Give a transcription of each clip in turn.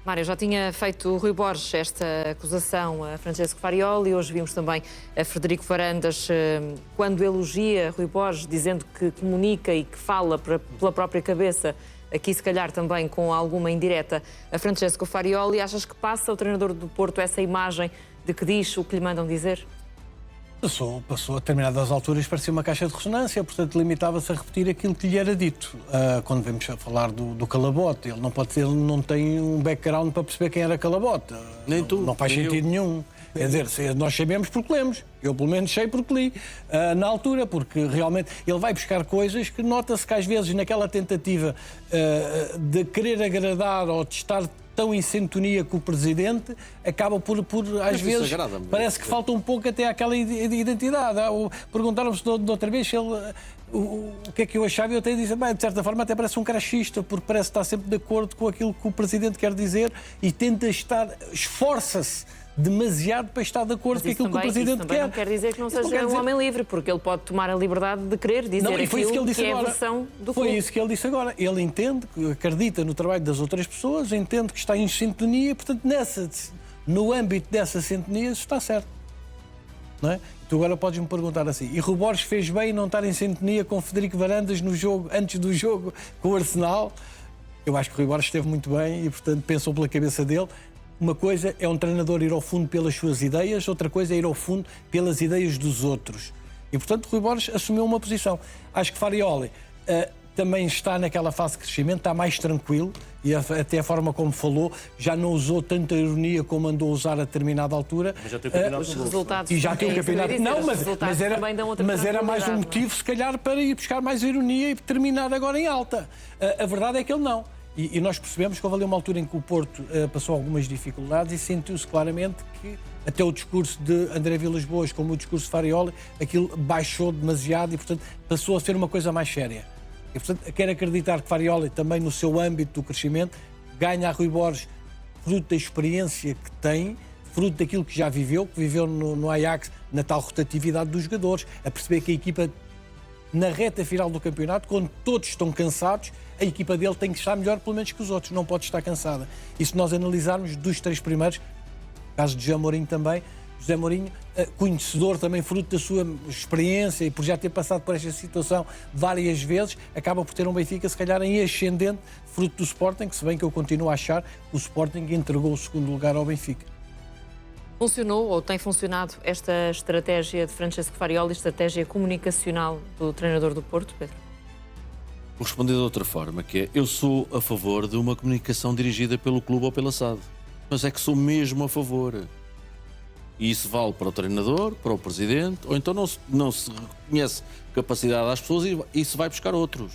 Mário, já tinha feito o Rui Borges esta acusação a Francesco Farioli. Hoje vimos também a Frederico Varandas, quando elogia Rui Borges, dizendo que comunica e que fala pela própria cabeça, aqui se calhar também com alguma indireta, a Francesco Farioli. Achas que passa o treinador do Porto essa imagem de que diz o que lhe mandam dizer? Passou a determinadas alturas, parecia uma caixa de ressonância, portanto limitava-se a repetir aquilo que lhe era dito. Quando vemos a falar do Calabote, ele não tem um background para perceber quem era Calabote. Nem tu. Não faz sentido nenhum. Quer dizer, nós sabemos porque lemos. Eu, pelo menos, sei porque li na altura, porque realmente ele vai buscar coisas que nota-se que às vezes naquela tentativa de querer agradar ou de estar tão em sintonia com o Presidente, acaba por às vezes, parece que falta um pouco até àquela identidade. Perguntaram-me de outra vez se ele, o que é que eu achava, e eu até disse, bem, de certa forma até parece um crachista, porque parece estar sempre de acordo com aquilo que o Presidente quer dizer e tenta esforça-se demasiado para estar de acordo com aquilo que o Presidente quer. Não quer dizer que não seja um homem livre, porque ele pode tomar a liberdade de querer dizer aquilo que é a versão do clube. Foi isso que ele disse agora. Ele entende, acredita no trabalho das outras pessoas, entende que está em sintonia, portanto, no âmbito dessa sintonia, está certo. Não é? Tu agora podes-me perguntar assim, e Rui Borges fez bem em não estar em sintonia com Frederico Varandas no jogo, antes do jogo com o Arsenal? Eu acho que Rui Borges esteve muito bem e, portanto, pensou pela cabeça dele. Uma coisa é um treinador ir ao fundo pelas suas ideias, outra coisa é ir ao fundo pelas ideias dos outros. E, portanto, Rui Borges assumiu uma posição. Acho que Farioli também está naquela fase de crescimento, está mais tranquilo, e até a forma como falou, já não usou tanta ironia como andou a usar a determinada altura. Mas já tem o campeonato Os resultados. E já tem o campeonato. Não, mas era mais um motivo, se calhar, para ir buscar mais ironia e terminar agora em alta. A verdade é que ele não. E nós percebemos que houve ali uma altura em que o Porto passou algumas dificuldades e sentiu-se claramente que até o discurso de André Vilas-Boas, como o discurso de Farioli, aquilo baixou demasiado e, portanto, passou a ser uma coisa mais séria. E, portanto, quero acreditar que Farioli, também no seu âmbito do crescimento, ganha a Rui Borges fruto da experiência que tem, fruto daquilo que já viveu, que viveu no Ajax, na tal rotatividade dos jogadores, a perceber que a equipa, na reta final do campeonato, quando todos estão cansados, a equipa dele tem que estar melhor, pelo menos que os outros, não pode estar cansada. E se nós analisarmos dos três primeiros, no caso de José Mourinho também, José Mourinho, conhecedor também, fruto da sua experiência e por já ter passado por esta situação várias vezes, acaba por ter um Benfica, se calhar, em ascendente, fruto do Sporting, que se bem que eu continuo a achar que o Sporting entregou o segundo lugar ao Benfica. Funcionou ou tem funcionado esta estratégia de Francesco Farioli, estratégia comunicacional do treinador do Porto, Pedro? Vou responder de outra forma, que é, eu sou a favor de uma comunicação dirigida pelo clube ou pela SAD. Mas é que sou mesmo a favor. E isso vale para o treinador, para o presidente, ou então não se reconhece capacidade às pessoas e isso vai buscar outros.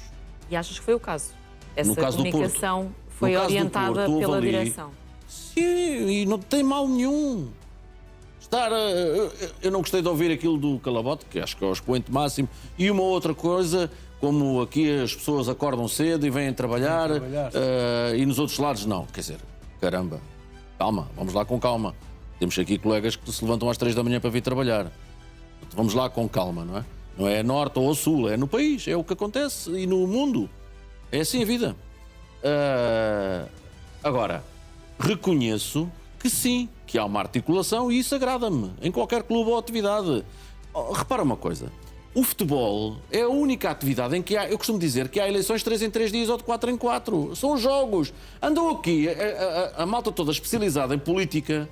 E achas que foi o caso? Essa No caso do comunicação Porto. foi No caso do orientada Porto, pela houve ali- direção? Sim, e não tem mal nenhum. Eu não gostei de ouvir aquilo do Calabote, que acho que é o expoente máximo, e uma outra coisa, como aqui as pessoas acordam cedo e vêm trabalhar, e nos outros lados não. Quer dizer, caramba, calma, vamos lá com calma. Temos aqui colegas que se levantam às 3 da manhã para vir trabalhar. Vamos lá com calma, não é? Não é norte ou sul, é no país, é o que acontece e no mundo. É assim a vida. Agora, reconheço que sim, que há uma articulação e isso agrada-me, em qualquer clube ou atividade. Repara uma coisa, o futebol é a única atividade em que há, eu costumo dizer que há eleições de 3 em 3 dias ou de 4 em 4. São os jogos. Andam aqui, a malta toda especializada em política,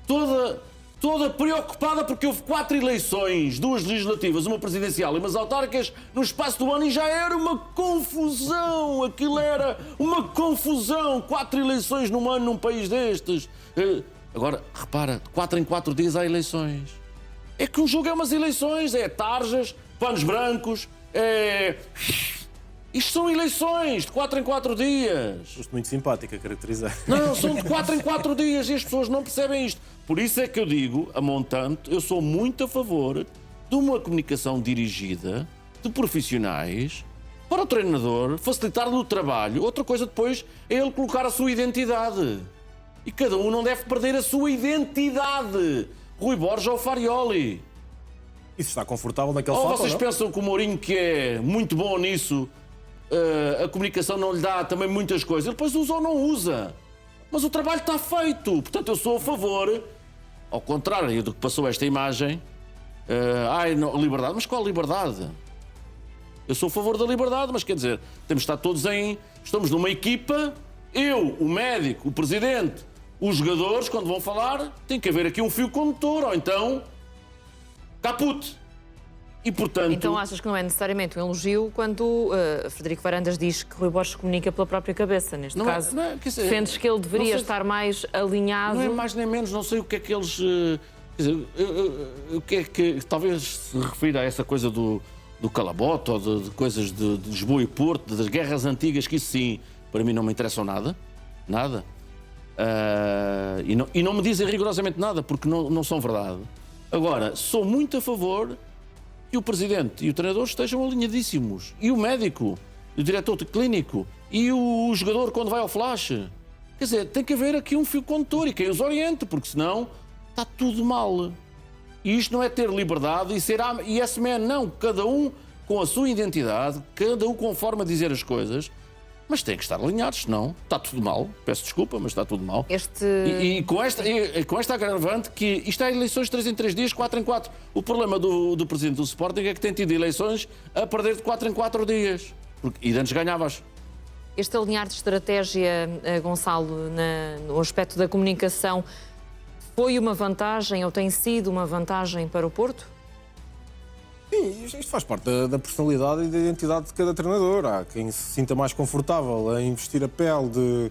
toda preocupada porque houve 4 eleições, 2 legislativas, uma presidencial e umas autárquicas no espaço do ano e já era uma confusão. Aquilo era uma confusão. 4 eleições num ano num país destes. Agora, repara, de 4 em 4 dias há eleições. É que o jogo é umas eleições, é tarjas, panos brancos, Isto são eleições de 4 em 4 dias. Foste muito simpática a caracterizar. Não, são de 4 em 4 dias e as pessoas não percebem isto. Por isso é que eu digo, a montante, eu sou muito a favor de uma comunicação dirigida de profissionais para o treinador, facilitar-lhe o trabalho. Outra coisa depois é ele colocar a sua identidade. E cada um não deve perder a sua identidade. Rui Borges ou Farioli. Isso está confortável naquele Ou fato, vocês não? pensam que o Mourinho, que é muito bom nisso, a comunicação não lhe dá também muitas coisas? Ele depois usa ou não usa. Mas o trabalho está feito. Portanto, eu sou a favor, ao contrário do que passou esta imagem, não, liberdade. Mas qual liberdade? Eu sou a favor da liberdade, mas quer dizer, temos de estar todos estamos numa equipa, eu, o médico, o presidente, os jogadores, quando vão falar, tem que haver aqui um fio condutor, ou então, caput. E, portanto... Então achas que não é necessariamente um elogio quando Frederico Varandas diz que Rui Borges comunica pela própria cabeça? Neste caso, defendes que ele deveria estar mais alinhado... Não é mais nem menos, não sei o que é que eles... quer dizer, o que é que talvez se refira a essa coisa do calabote, ou de coisas de Lisboa e Porto, das guerras antigas, que isso sim, para mim não me interessam nada. Nada. E não me dizem rigorosamente nada, porque não são verdade. Agora, sou muito a favor que o presidente e o treinador estejam alinhadíssimos. E o médico, e o diretor clínico, e o jogador quando vai ao flash. Quer dizer, tem que haver aqui um fio condutor e quem os oriente, porque senão está tudo mal. E isto não é ter liberdade e ser yes man, não. Cada um com a sua identidade, cada um com forma de dizer as coisas, mas tem que estar alinhados, senão está tudo mal. Peço desculpa, mas está tudo mal. E com esta agravante que isto é eleições 3 em 3 dias, 4 em 4. O problema do presidente do Sporting é que tem tido eleições a perder de 4 em 4 dias. E antes ganhavas. Este alinhar de estratégia, Gonçalo, no aspecto da comunicação, foi uma vantagem ou tem sido uma vantagem para o Porto? Sim, isto faz parte da personalidade e da identidade de cada treinador. Há quem se sinta mais confortável em investir a pele de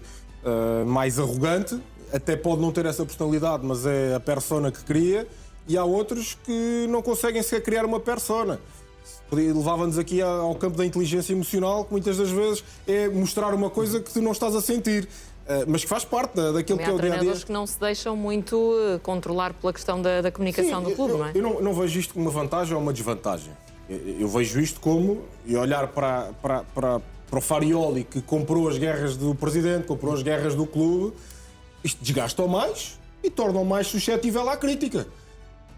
mais arrogante, até pode não ter essa personalidade, mas é a persona que cria, e há outros que não conseguem sequer criar uma persona. Levava-nos aqui ao campo da inteligência emocional, que muitas das vezes é mostrar uma coisa que tu não estás a sentir. Mas que faz parte daquilo que é o dia-a-dia. Há treinadores que não se deixam muito controlar pela questão da comunicação do clube, não é? Eu não vejo isto como uma vantagem ou uma desvantagem. Eu vejo isto como, e olhar para o Farioli, que comprou as guerras do presidente, comprou as guerras do clube, isto desgasta-o mais e torna-o mais suscetível à crítica.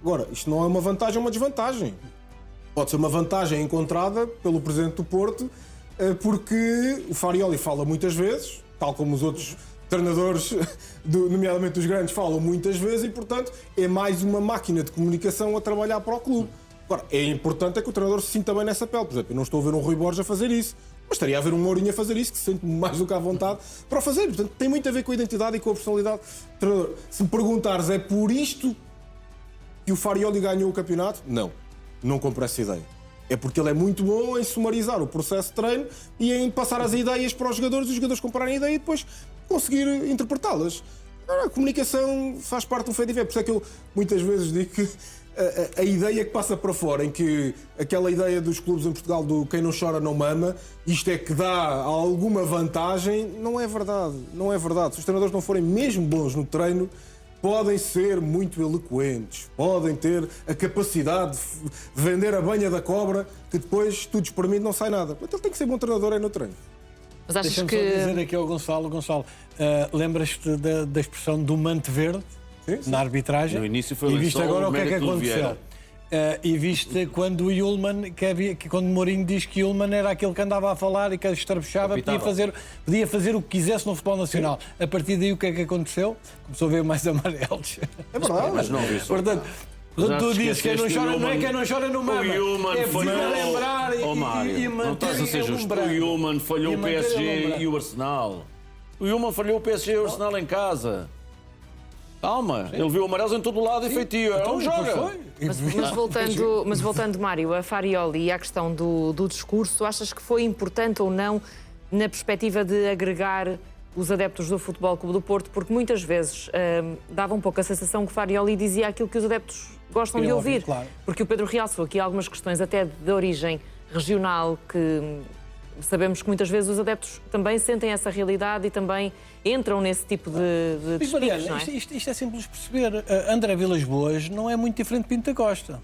Agora, isto não é uma vantagem ou uma desvantagem. Pode ser uma vantagem encontrada pelo presidente do Porto, porque o Farioli fala muitas vezes, tal como os outros treinadores, nomeadamente os grandes, falam muitas vezes, e, portanto, é mais uma máquina de comunicação a trabalhar para o clube. Agora, é importante que o treinador se sinta bem nessa pele. Por exemplo, eu não estou a ver um Rui Borges a fazer isso, mas estaria a ver um Mourinho a fazer isso, que se sente mais do que à vontade para o fazer. Portanto, tem muito a ver com a identidade e com a personalidade do treinador. Se me perguntares, é por isto que o Farioli ganhou o campeonato? Não compro essa ideia. É porque ele é muito bom em sumarizar o processo de treino e em passar as ideias para os jogadores comprarem a ideia e depois conseguir interpretá-las. A comunicação faz parte do feito e ver. Por isso é que eu muitas vezes digo que a ideia que passa para fora, em que aquela ideia dos clubes em Portugal do quem não chora não mama, isto é que dá alguma vantagem, não é verdade. Não é verdade. Se os treinadores não forem mesmo bons no treino, podem ser muito eloquentes, podem ter a capacidade de vender a banha da cobra, que depois tudo espremido não sai nada. Então ele tem que ser bom treinador aí no treino. Mas achas Deixa-me que... só dizer aqui ao Gonçalo, lembras-te da expressão do manto verde? Sim. Na arbitragem? No início foi e viste agora o que é que Vieira. aconteceu. E viste quando o Ullmann, quando Mourinho diz que Ullmann era aquele que andava a falar e que estrapechava, podia fazer o que quisesse no futebol nacional. A partir daí o que é que aconteceu? Começou a ver mais amarelos. É verdade. Mas não isso. Portanto, tu dizes que não é quem não chora no mama. O Ullmann falhou. Lembrar Mário, não estás a ser justo. O Ullmann falhou o PSG e o Arsenal. O Ullmann falhou o PSG e o Arsenal em casa. Calma, ele viu amarelos em todo o lado e feitio. Então joga. Mas voltando, Mário, a Farioli e à questão do discurso, achas que foi importante ou não na perspectiva de agregar os adeptos do Futebol Clube do Porto? Porque muitas vezes dava um pouco a sensação que Farioli dizia aquilo que os adeptos gostam de ouvir. Claro. Porque o Pedro realçou aqui algumas questões até de origem regional que... Sabemos que muitas vezes os adeptos também sentem essa realidade e também entram nesse tipo de despicos, não é? Isto é simples de perceber. André Vilas Boas não é muito diferente de Pinto da Costa.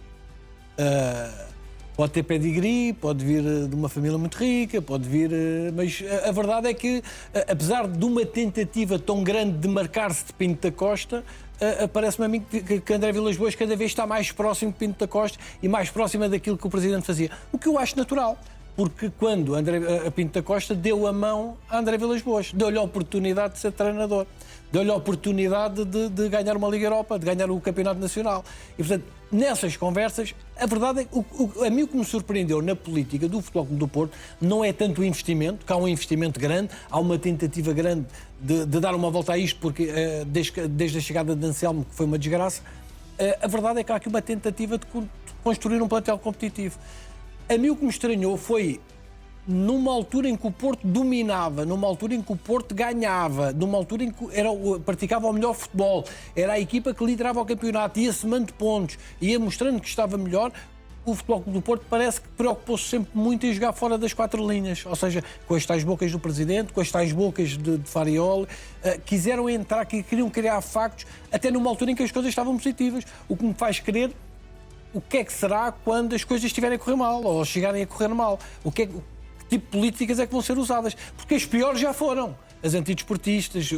Pode ter pedigree, pode vir de uma família muito rica, pode vir... Mas a verdade é que, apesar de uma tentativa tão grande de marcar-se de Pinto da Costa, parece-me a mim que André Vilas Boas cada vez está mais próximo de Pinto da Costa e mais próximo daquilo que o Presidente fazia. O que eu acho natural. porque quando a Pinto da Costa deu a mão a André Vilas-Boas, deu-lhe a oportunidade de ser treinador, deu-lhe a oportunidade de ganhar uma Liga Europa, de ganhar o Campeonato Nacional. E, portanto, nessas conversas, a verdade é que a mim o que me surpreendeu na política do Futebol Clube do Porto não é tanto o investimento, que há um investimento grande, há uma tentativa grande de dar uma volta a isto, porque desde a chegada de Anselmo, que foi uma desgraça, a verdade é que há aqui uma tentativa de construir um plantel competitivo. A mim o que me estranhou foi, numa altura em que o Porto dominava, numa altura em que o Porto ganhava, numa altura em que praticava o melhor futebol, era a equipa que liderava o campeonato, ia somando pontos, ia mostrando que estava melhor, o Futebol Clube do Porto parece que preocupou-se sempre muito em jogar fora das 4 linhas, ou seja, com as tais bocas do Presidente, com as tais bocas de Farioli, quiseram entrar, queriam criar factos, até numa altura em que as coisas estavam positivas, o que me faz crer o que é que será quando as coisas estiverem a correr mal, ou chegarem a correr mal, que tipo de políticas é que vão ser usadas, porque as piores já foram. As antidesportistas,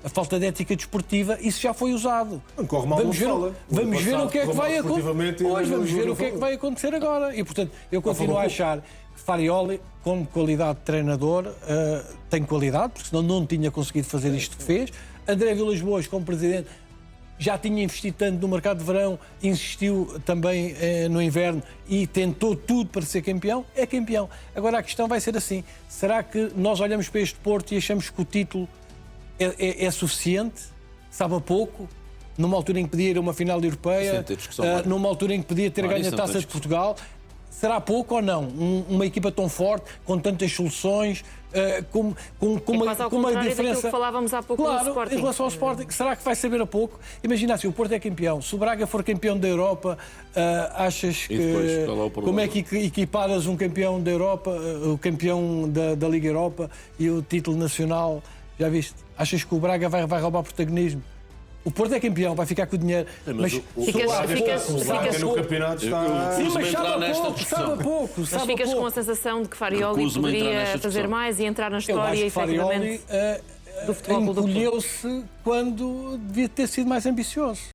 a falta de ética desportiva, isso já foi usado. Corre mal, vamos ver o que é que vai acontecer. Vamos ver o que é que vai acontecer agora. E, portanto, eu continuo a achar que Farioli, como qualidade de treinador, tem qualidade, porque senão não tinha conseguido fazer isto que fez. André Vilas-Boas, como presidente, já tinha investido tanto no mercado de verão, insistiu também no inverno e tentou tudo para ser campeão, é campeão. Agora a questão vai ser assim, será que nós olhamos para este Porto e achamos que o título é suficiente? Sabe a pouco? Numa altura em que podia ir a uma final europeia, numa altura em que podia ter ganho a Taça de Portugal, será pouco ou não? Uma equipa tão forte, com tantas soluções, com uma diferença. Que falávamos há pouco claro, do Sporting. Em relação ao Sporting, será que vai saber a pouco? Imagina assim, o Porto é campeão. Se o Braga for campeão da Europa, achas que. Como é que equiparas um campeão da Europa, o campeão da Liga Europa e o título nacional? Já viste? Achas que o Braga vai roubar protagonismo? O Porto é campeão, vai ficar com o dinheiro. Mas o Braga no campeonato está... Sim, mas sabe a pouco. Mas ficas com a sensação de que Farioli poderia fazer mais e entrar na história, efetivamente, do Futebol Clube do Porto. Encolheu-se quando devia ter sido mais ambicioso.